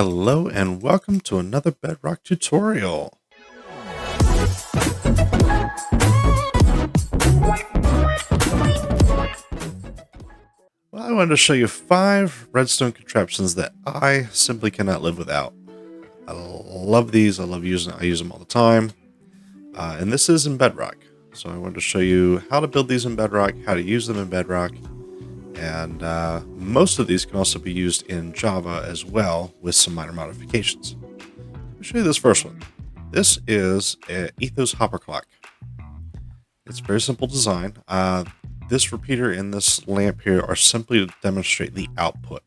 Hello and welcome to another Bedrock tutorial. Well, I wanted to show you 5 redstone contraptions that I simply cannot live without. I love these. I use them all the time. And this is in Bedrock. So I wanted to show you how to build these in Bedrock, how to use them in Bedrock. And most of these can also be used in Java as well with some minor modifications. I'll show you this first one. This is an Ethos Hopper Clock. It's a very simple design. This repeater and this lamp here are simply to demonstrate the output.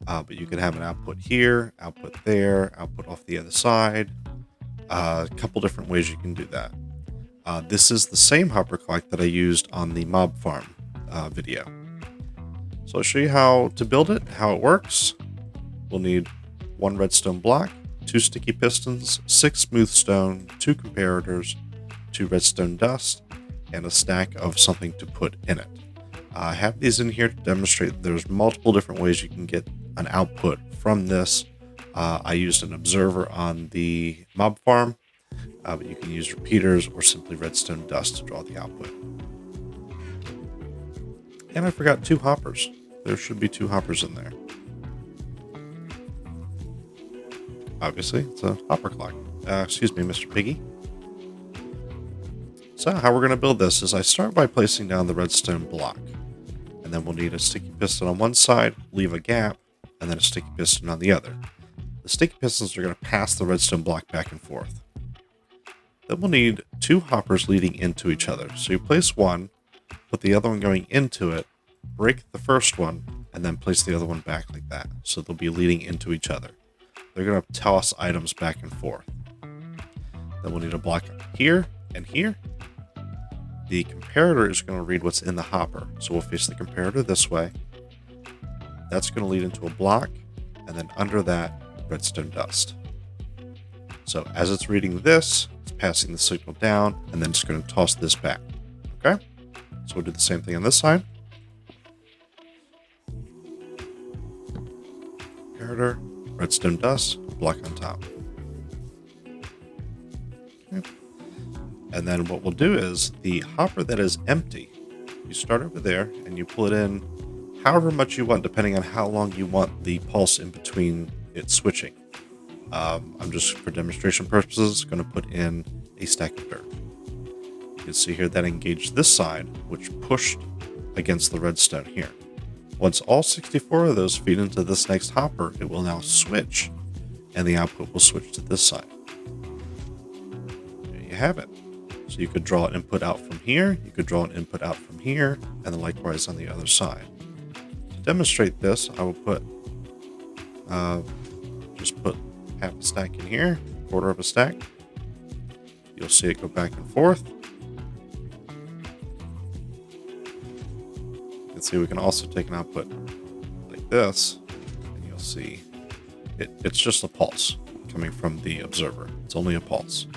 But you can have an output here, output there, output off the other side. A couple different ways you can do that. This is the same hopper clock that I used on the mob farm video. So I'll show you how to build it, how it works. We'll need 1 redstone block, 2 sticky pistons, 6 smooth stone, 2 comparators, 2 redstone dust, and a stack of something to put in it. I have these in here to demonstrate there's multiple different ways you can get an output from this. I used an observer on the mob farm, but you can use repeaters or simply redstone dust to draw the output. And I forgot 2 hoppers. There should be 2 hoppers in there. Obviously, it's a hopper clock. Excuse me, Mr. Piggy. So how we're going to build this is I start by placing down the redstone block. And then we'll need a sticky piston on one side, leave a gap, and then a sticky piston on the other. The sticky pistons are going to pass the redstone block back and forth. Then we'll need 2 hoppers leading into each other. So you place one, put the other one going into it, break the first one, and then place the other one back like that. So they'll be leading into each other. They're going to toss items back and forth. Then we'll need a block here and here. The comparator is going to read what's in the hopper. So we'll face the comparator this way. That's going to lead into a block, and then under that, redstone dust. So as it's reading this, it's passing the signal down, and then it's going to toss this back. Okay? So we'll do the same thing on this side. Comparator, redstone dust, block on top. Okay. And then what we'll do is the hopper that is empty, you start over there and you pull it in however much you want, depending on how long you want the pulse in between it switching. I'm just, for demonstration purposes, going to put in a stack of dirt. You can see here that engaged this side, which pushed against the redstone here. Once all 64 of those feed into this next hopper, it will now switch, and the output will switch to this side. There you have it. So you could draw an input out from here, you could draw an input out from here, and then likewise on the other side. To demonstrate this, I will put, just put half a stack in here, quarter of a stack. You'll see it go back and forth. You can see we can also take an output like this, and you'll see it's just a pulse coming from the observer. It's only a pulse.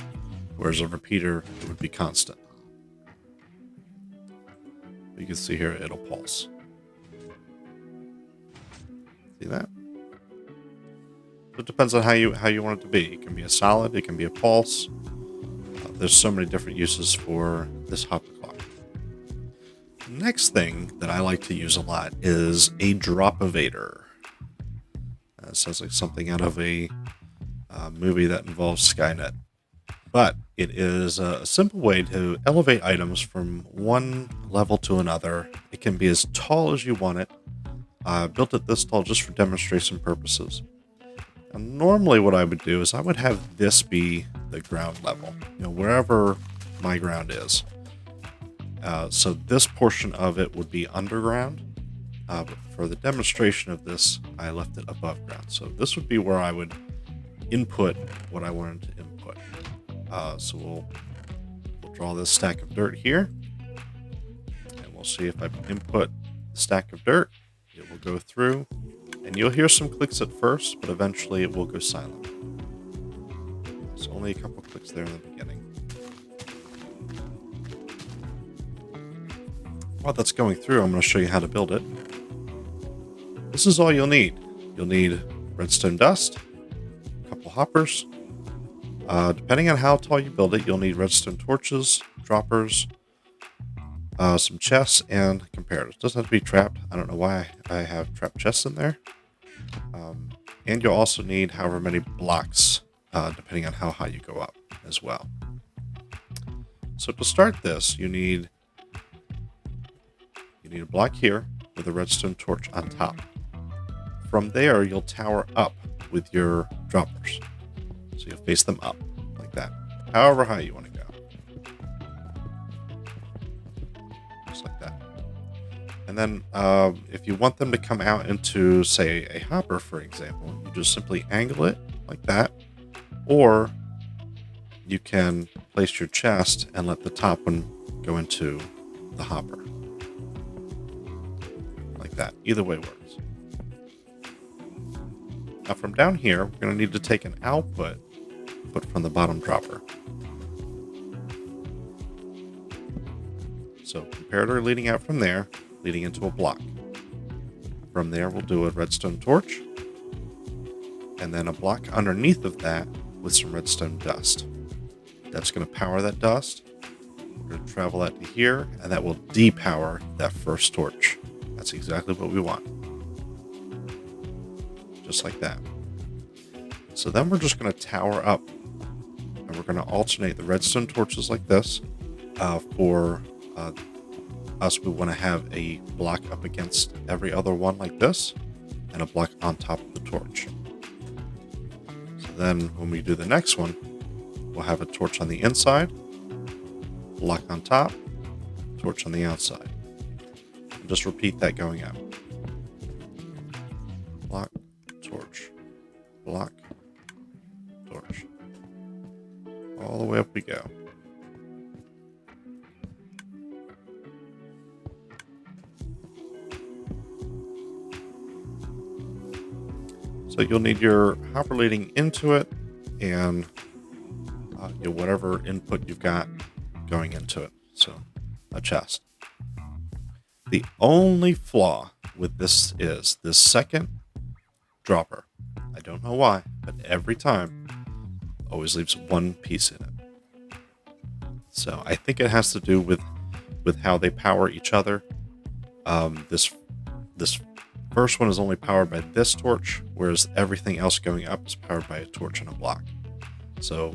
Whereas a repeater, it would be constant. You can see here, it'll pulse. See that? So it depends on how you want it to be. It can be a solid, it can be a pulse. There's so many different uses for this hopper clock. Next thing that I like to use a lot is a drop-evator. It sounds like something out of a movie that involves Skynet. But it is a simple way to elevate items from one level to another. It can be as tall as you want it. I built it this tall just for demonstration purposes. And normally what I would do is I would have this be the ground level, wherever my ground is. So this portion of it would be underground. But for the demonstration of this, I left it above ground. So this would be where I would input what I wanted to input. So we'll draw this stack of dirt here, and we'll see if I input the stack of dirt, it will go through, and you'll hear some clicks at first, but eventually it will go silent. So only a couple clicks there in the beginning. While that's going through, I'm going to show you how to build it. This is all you'll need. You'll need redstone dust, couple hoppers. Depending on how tall you build it, you'll need redstone torches, droppers, some chests, and comparators. Doesn't have to be trapped. I don't know why I have trapped chests in there. And you'll also need however many blocks, depending on how high you go up as well. So to start this, you need a block here with a redstone torch on top. From there, you'll tower up with your droppers. So you'll face them up like that, however high you want to go. Just like that. And then if you want them to come out into, say, a hopper, for example, you just simply angle it like that. Or you can place your chest and let the top one go into the hopper. Like that. Either way works. Now from down here, we're going to need to take an output from the bottom dropper. So comparator leading out from there, leading into a block. From there, we'll do a redstone torch, and then a block underneath of that with some redstone dust. That's going to power that dust. We're going to travel that to here, and that will depower that first torch. That's exactly what we want. Just like that. So then we're just going to tower up, and we're going to alternate the redstone torches like this. For us, we want to have a block up against every other one like this, and a block on top of the torch. So then when we do the next one, we'll have a torch on the inside, block on top, torch on the outside. And just repeat that going up. Block, torch, block, torch. All the way up we go. So you'll need your hopper leading into it, and whatever input you've got going into it. So a chest. The only flaw with this is this second dropper. I don't know why, but every time always leaves one piece in it. So I think it has to do with how they power each other. This first one is only powered by this torch, whereas everything else going up is powered by a torch and a block. So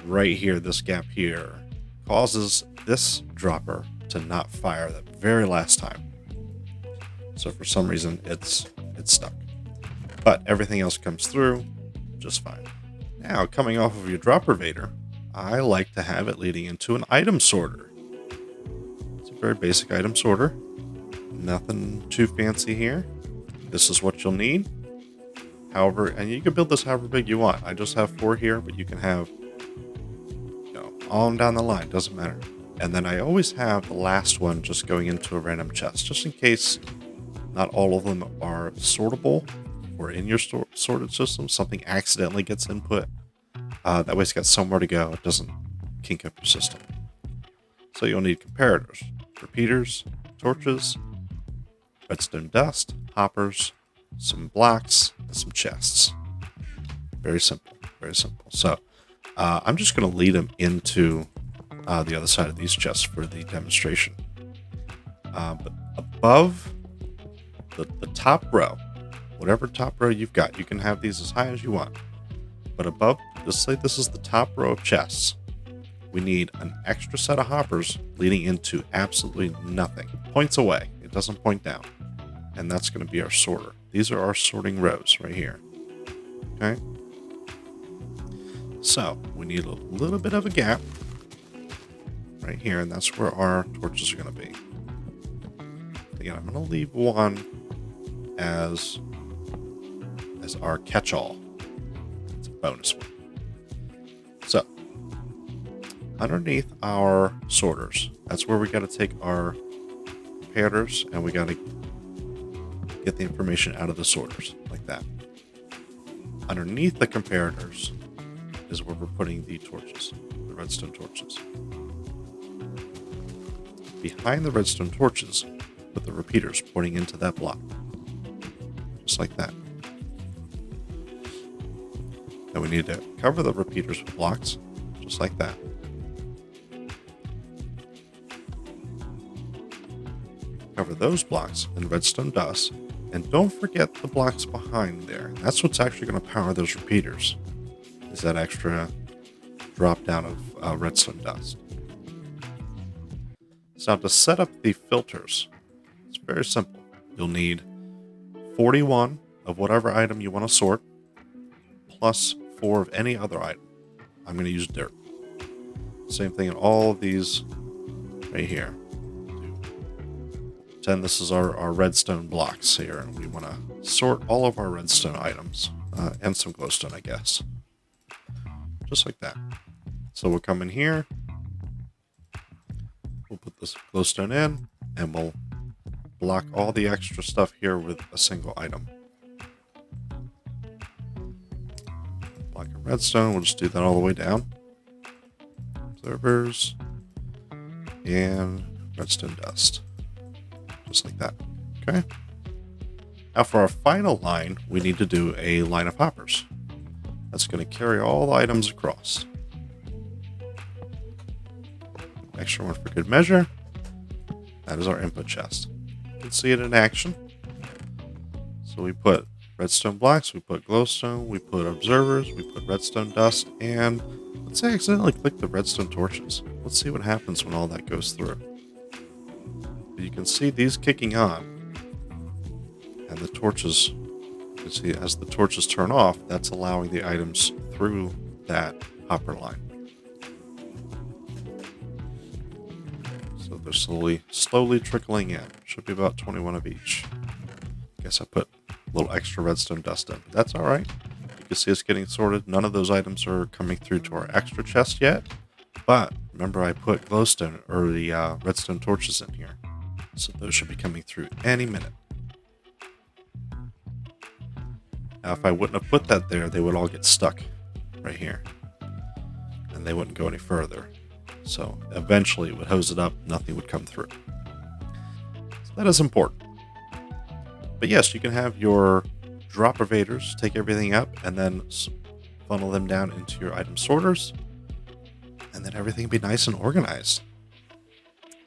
right here, this gap here causes this dropper to not fire the very last time. So for some reason, it's stuck. But everything else comes through just fine. Now, coming off of your dropper Vader, I like to have it leading into an item sorter. It's a very basic item sorter. Nothing too fancy here. This is what you'll need. However, and you can build this however big you want. I just have 4 here, but you can have, on down the line, doesn't matter. And then I always have the last one just going into a random chest, just in case not all of them are sortable or in your sorted system. Something accidentally gets input. That way it's got somewhere to go. It doesn't kink up your system. So you'll need comparators, repeaters, torches, redstone dust, hoppers, some blocks, and some chests. Very simple, very simple. So I'm just going to lead them into the other side of these chests for the demonstration. But above the top row, whatever top row you've got, you can have these as high as you want. But above, let's say this is the top row of chests. We need an extra set of hoppers leading into absolutely nothing. Points away. It doesn't point down. And that's going to be our sorter. These are our sorting rows right here. Okay? So, we need a little bit of a gap right here, and that's where our torches are going to be. Again, I'm going to leave one as our catch-all. It's a bonus one. So, underneath our sorters, that's where we got to take our comparators, and we got to get the information out of the sorters, like that. Underneath the comparators is where we're putting the torches, the redstone torches. Behind the redstone torches, put the repeaters pointing into that block. Just like that. Then we need to cover the repeaters with blocks, just like that. Cover those blocks in redstone dust, and don't forget the blocks behind there. That's what's actually going to power those repeaters, is that extra drop down of redstone dust. So now to set up the filters, it's very simple. You'll need 41 of whatever item you want to sort, plus 4 of any other item. I'm going to use dirt. Same thing in all of these right here. 10, this is our redstone blocks here, and we want to sort all of our redstone items, and some glowstone, I guess. Just like that. So we'll come in here, we'll put this glowstone in, and we'll block all the extra stuff here with a single item. Block of redstone, we'll just do that all the way down. Observers, and redstone dust. Just like that. Okay. Now for our final line, we need to do a line of hoppers. That's going to carry all the items across. Extra one for good measure. That is our input chest. You can see it in action. So we put redstone blocks, we put glowstone, we put observers, we put redstone dust, and let's say I accidentally click the redstone torches. Let's see what happens when all that goes through. You can see these kicking on, and the torches, you can see as the torches turn off, that's allowing the items through that hopper line. So they're slowly trickling in. Should be about 21 of each. Guess I put a little extra redstone dust in, but that's all right. You can see it's getting sorted. None of those items are coming through to our extra chest yet, but remember I put glowstone or the redstone torches in here. So those should be coming through any minute. Now, if I wouldn't have put that there, they would all get stuck right here. And they wouldn't go any further. So eventually it would hose it up, nothing would come through. So that is important. But yes, you can have your drop evaders take everything up and then funnel them down into your item sorters. And then everything will be nice and organized.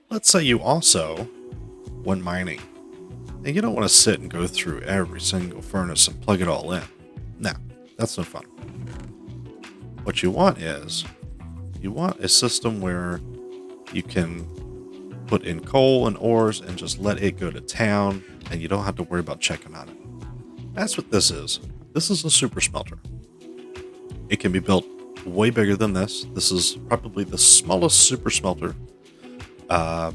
Let's say you also, when mining, and you don't want to sit and go through every single furnace and plug it all in. No, that's no fun. What you want is, you want a system where you can put in coal and ores and just let it go to town, and you don't have to worry about checking on it. That's what this is. This is a super smelter. It can be built way bigger than this. This is probably the smallest super smelter that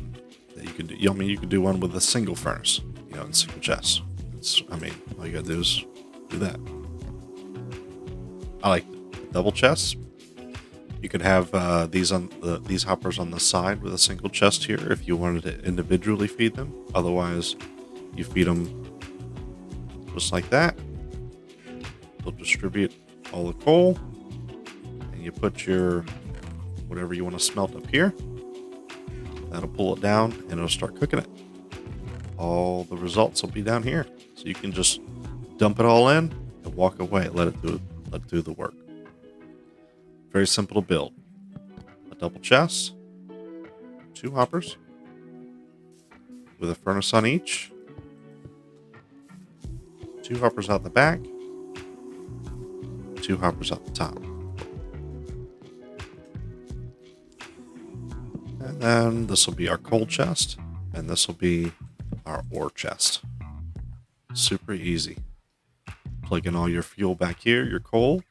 you can do. I mean, you can do one with a single furnace, in single chests. All you gotta do is do that. I like double chests. You could have these hoppers on the side with a single chest here if you wanted to individually feed them. Otherwise, you feed them just like that. They'll distribute all the coal, and you put your whatever you want to smelt up here. That'll pull it down, and it'll start cooking it. All the results will be down here, so you can just dump it all in and walk away. Let it do the work. Very simple to build. A double chest, 2 hoppers with a furnace on each, 2 hoppers out the back, 2 hoppers out the top. And then this will be our coal chest, and this will be our ore chest. Super easy. Plug in all your fuel back here, your coal,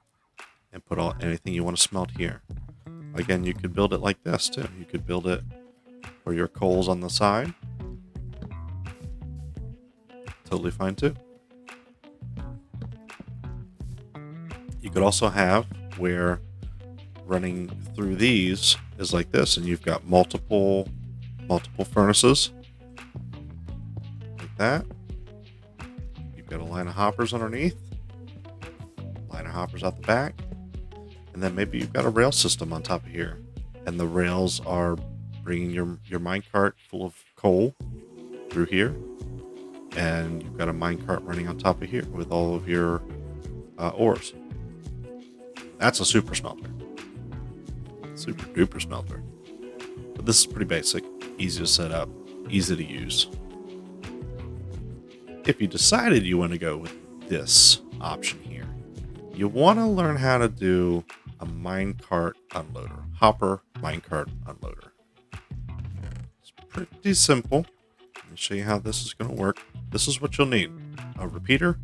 and put anything you want to smelt here. Again, you could build it like this too. You could build it where your coal's on the side. Totally fine too. You could also have where running through these is like this, and you've got multiple furnaces like that. You've got a line of hoppers underneath, line of hoppers out the back, and then maybe you've got a rail system on top of here, and the rails are bringing your minecart full of coal through here, and you've got a minecart running on top of here with all of your ores. That's a super smelter. Super duper smelter. But this is pretty basic, easy to set up, easy to use. If you decided you want to go with this option here, you want to learn how to do a minecart unloader, hopper minecart unloader. It's pretty simple. Let me show you how this is going to work. This is what you'll need: a repeater,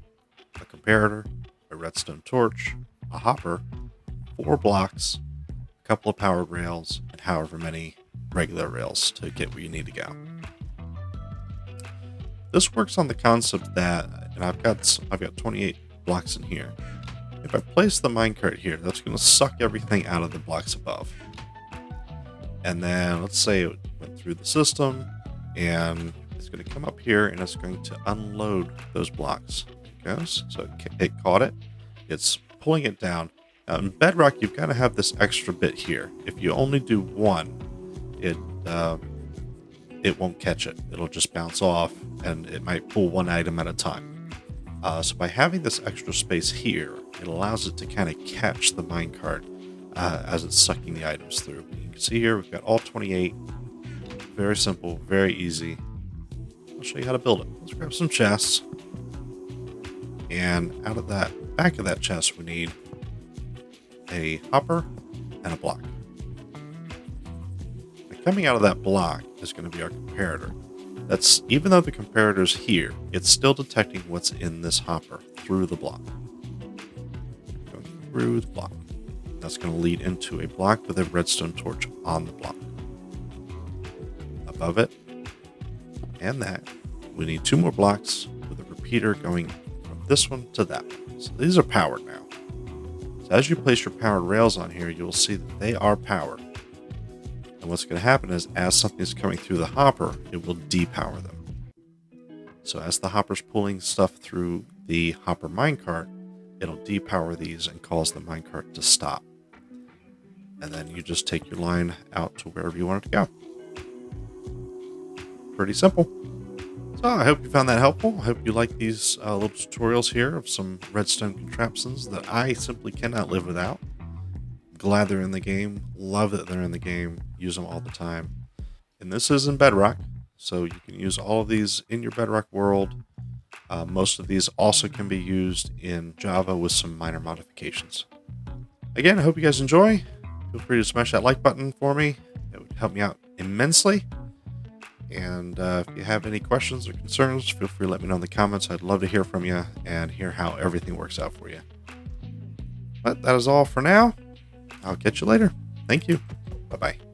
a comparator, a redstone torch, a hopper, 4 blocks, a couple of powered rails, and however many regular rails to get where you need to go. This works on the concept that, and I've got 28 blocks in here. If I place the minecart here, that's going to suck everything out of the blocks above. And then let's say it went through the system and it's going to come up here and it's going to unload those blocks. It goes. So it caught it. It's pulling it down. Now in Bedrock, you've got to have this extra bit here. If you only do one, it won't catch it. It'll just bounce off and it might pull one item at a time. So by having this extra space here, it allows it to kind of catch the minecart as it's sucking the items through. You can see here we've got all 28. Very simple, very easy. I'll show you how to build it. Let's grab some chests. And out of that back of that chest, we need a hopper and a block. Coming out of that block is going to be our comparator. That's, even though the comparator's here, it's still detecting what's in this hopper through the block. Going through the block. That's going to lead into a block with a redstone torch on the block. Above it, and that, we need 2 more blocks with a repeater going from this one to that one. So these are powered now. So as you place your powered rails on here, you'll see that they are powered. And what's going to happen is, as something's coming through the hopper, it will depower them. So as the hopper's pulling stuff through the hopper minecart, it'll depower these and cause the minecart to stop. And then you just take your line out to wherever you want it to go. Pretty simple. So I hope you found that helpful. I hope you like these little tutorials here of some redstone contraptions that I simply cannot live without. Glad they're in the game. Love that they're in the game. Use them all the time. And this is in Bedrock, so you can use all of these in your Bedrock world. Most of these also can be used in Java with some minor modifications. Again, I hope you guys enjoy. Feel free to smash that like button for me. It would help me out immensely. And if you have any questions or concerns, feel free to let me know in the comments. I'd love to hear from you and hear how everything works out for you. But that is all for now. I'll catch you later. Thank you. Bye-bye.